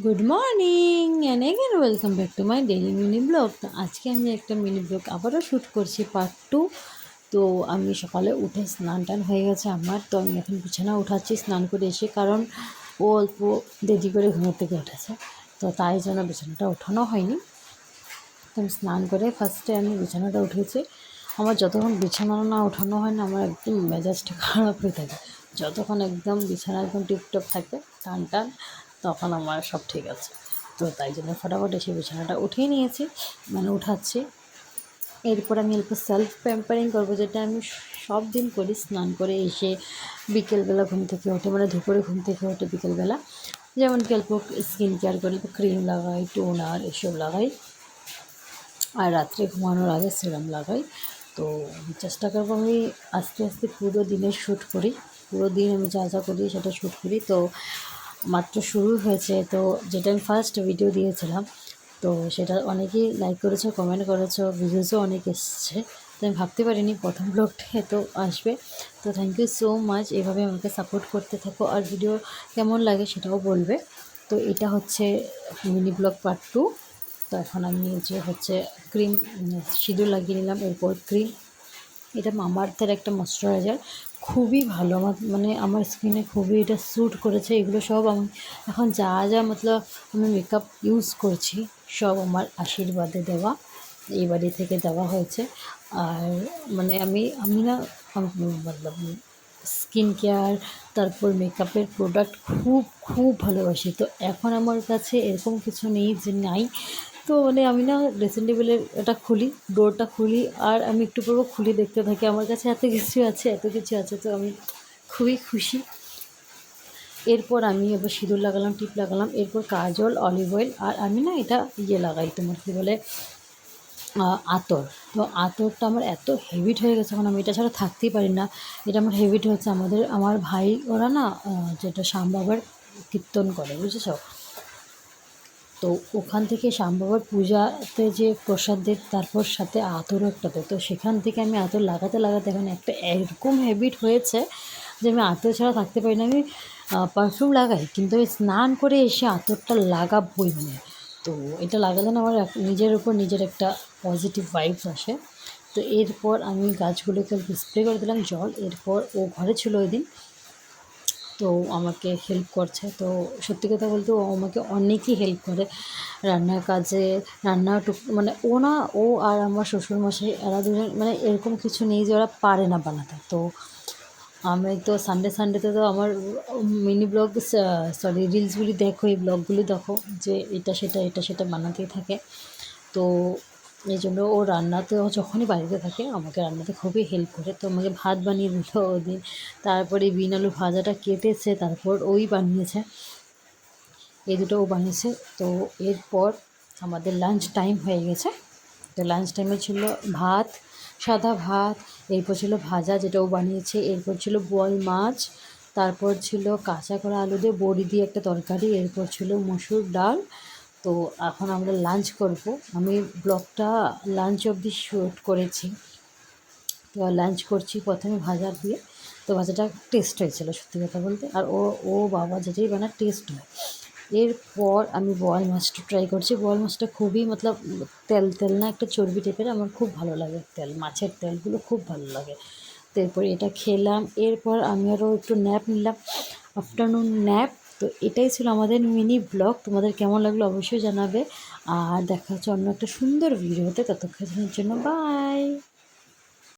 Good morning and again welcome back to my daily mini blog. তো আজকে আমি একটা মিনি ব্লগ আবারও শ্যুট করছি পার্ট 2। তো আমি সকালে উঠে স্নান টান হয়ে গেছে আমার, তো আমি এখন বিছানা উঠাচ্ছি স্নান করে এসে, কারণ ও অল্প দেরি করে ঘুমের থেকে উঠেছে, তো তাই জন্য বিছানাটা ওঠানো হয়নি। তো আমি স্নান করে ফার্স্টে আমি বিছানাটা উঠেছি। আমার যতক্ষণ বিছানা না ওঠানো হয় না, আমার একদম মেজাজটা খারাপ হয়ে থাকে। যতক্ষণ একদম বিছানা একদম টিপটপ থাকে টান টান, তখন আমার সব ঠিক আছে। তো তাই জন্য ফটাফট এসে বিছানাটা উঠিয়ে নিয়েছি, মানে উঠাচ্ছি। এরপর আমি অল্প সেলফ প্যাম্পারিং করবো, যেটা আমি সব দিন করি। স্নান করে এসে বিকেলবেলা ঘুম থেকে ওঠে, মানে দুপুরে ঘুম থেকে ওঠে বিকেলবেলা, যেমন কি অল্প স্কিন কেয়ার করি, ক্রিম লাগাই, টোনার এসব লাগাই, আর রাত্রে ঘুমানোর আগে সিরাম লাগাই। তো চেষ্টা করবো আমি আস্তে আস্তে পুরো দিনের শ্যুট করি, পুরো দিন আমি যা যা করি সেটা শ্যুট করি। তো মাত্র শুরু হয়েছে, তো যেটা আমি ফার্স্ট ভিডিও দিয়েছিলাম, তো সেটা অনেকেই লাইক করেছো, কমেন্ট করেছো, ভিডিওসও অনেক এসছে। তো আমি ভাবতে পারিনি প্রথম ব্লগটা এত আসবে। তো থ্যাংক ইউ সো মাচ, এভাবে আমাকে সাপোর্ট করতে থাকো, আর ভিডিও কেমন লাগে সেটাও বলবে। তো এটা হচ্ছে মিনি ব্লগ পার্ট 2। তো এখন আমি যে হচ্ছে ক্রিম সিঁদুর লাগিয়ে নিলাম, এরপর ক্রিম। এটা মামাআর্থের একটা ময়শ্চারাইজার, খুবই ভালো। আমার মানে আমার স্কিনে খুবই এটা স্যুট করেছে। এগুলো সব আমি এখন যা যা মতলব আমি মেকআপ ইউজ করছি, সব আমার আশীর্বাদে দেওয়া, এই বাড়ি থেকে দেওয়া হয়েছে। আর মানে আমি আমি না মতলব স্কিন কেয়ার, তারপর মেকআপের প্রোডাক্ট খুব খুব ভালোবাসি। তো এখন আমার কাছে এরকম কিছু নেই যে নাই। তো মানে আমি না ড্রেসিং টেবিলের এটা খুলি, ডোরটা খুলি, আর আমি একটু পর খুলে দেখতে থাকি, আমার কাছে এত কিছু আছে, এত কিছু আছে। তো আমি খুবই খুশি। এরপর আমি এবার সিঁদুর লাগালাম, টিপ লাগালাম, এরপর কাজল, অলিভ অয়েল, আর আমি না এটা লাগাই, তোমার কী বলে, আতর। তো আতরটা আমার এত হেভিট হয়ে গেছে, এখন আমি এটা ছাড়া থাকতেই পারি না। এটা আমার হেভিট হচ্ছে। আমার ভাই ওরা না যেটা শ্যামবাবার কীর্তন করে, বুঝেছ? তো ওখান থেকে শ্যামবাবার পূজাতে যে প্রসাদ দেয়, তারপর সাথে আতরও একটা দেয়। তো সেখান থেকে আমি আতর লাগাতে লাগাতে এখন একটা এরকম হ্যাবিট হয়েছে যে আমি আতর ছাড়া থাকতে পারি না। আমি পারফিউম লাগাই, কিন্তু আমি স্নান করে এসে আতরটা লাগাবই মানে। তো এটা লাগালে না আমার নিজের উপর নিজের একটা পজিটিভ ভাইবস আসে। তো এরপর আমি গাছগুলোকে স্প্রে করে দিলাম জল। এরপর ও ঘরে ছিল ওই দিন, তো আমাকে হেল্প করছে। তো সত্যি কথা বলতে ও আমাকে অনেকই হেল্প করে রান্নার কাজে। মানে ও না, ও আর আমার শ্বশুরমশাই এরা দুজন মানে এরকম কিছু নেই যে ওরা পারে না বানাতে। তো আমি তো সানডেতে তো আমার মিনি ব্লগ, সরি রিলসগুলি দেখো, এই ব্লগগুলি দেখো, যে এটা সেটা বানাতেই থাকে। তো এই জন্য ও রান্নাতেও যখনই বাড়িতে থাকে আমাকে রান্নাতে খুবই হেল্প করে। তো আমাকে ভাত বানিয়ে দিল ওদিন, তারপরে বিন আলু ভাজাটা কেটেছে, তারপর ওই বানিয়েছে, এই দুটো ও বানিয়েছে। তো এরপর আমাদের লাঞ্চ টাইম হয়ে গেছে। তো লাঞ্চ টাইমে ছিল ভাত, সাদা ভাত, এরপর ছিল ভাজা যেটা ও বানিয়েছে, এরপর ছিল বোয়াল মাছ, তারপর ছিল কাঁচা করা আলু দিয়ে বড়ি দিয়ে একটা তরকারি, এরপর ছিল মসুর ডাল। তো এখন আমরা লাঞ্চ করব। আমি ব্লগটা লাঞ্চ অবধি শ্যুট করেছি। তো লাঞ্চ করছি প্রথমে ভাজা দিয়ে। তো ভাজাটা টেস্ট হয়েছিল সত্যি কথা বলতে, আর ও বাবা যেটাই বানায় টেস্ট হয়। এরপর আমি বোয়াল মাছটা ট্রাই করছি। বোয়াল মাছটা খুবই মতলব তেল তেল না, একটা চর্বি টাইপের, আমার খুব ভালো লাগে তেল, মাছের তেলগুলো খুব ভালো লাগে। তো এরপর এটা খেলাম। এরপর আমি আরও একটু ন্যাপ নিলাম, আফটারনুন ন্যাপ। তো এটাই ছিল আমাদের মিনি ব্লগ। তোমাদের কেমন লাগলো অবশ্যই জানাবে, আর দেখা হচ্ছে অন্য একটা সুন্দর ভিডিওতে। ততক্ষণের জন্য বাই।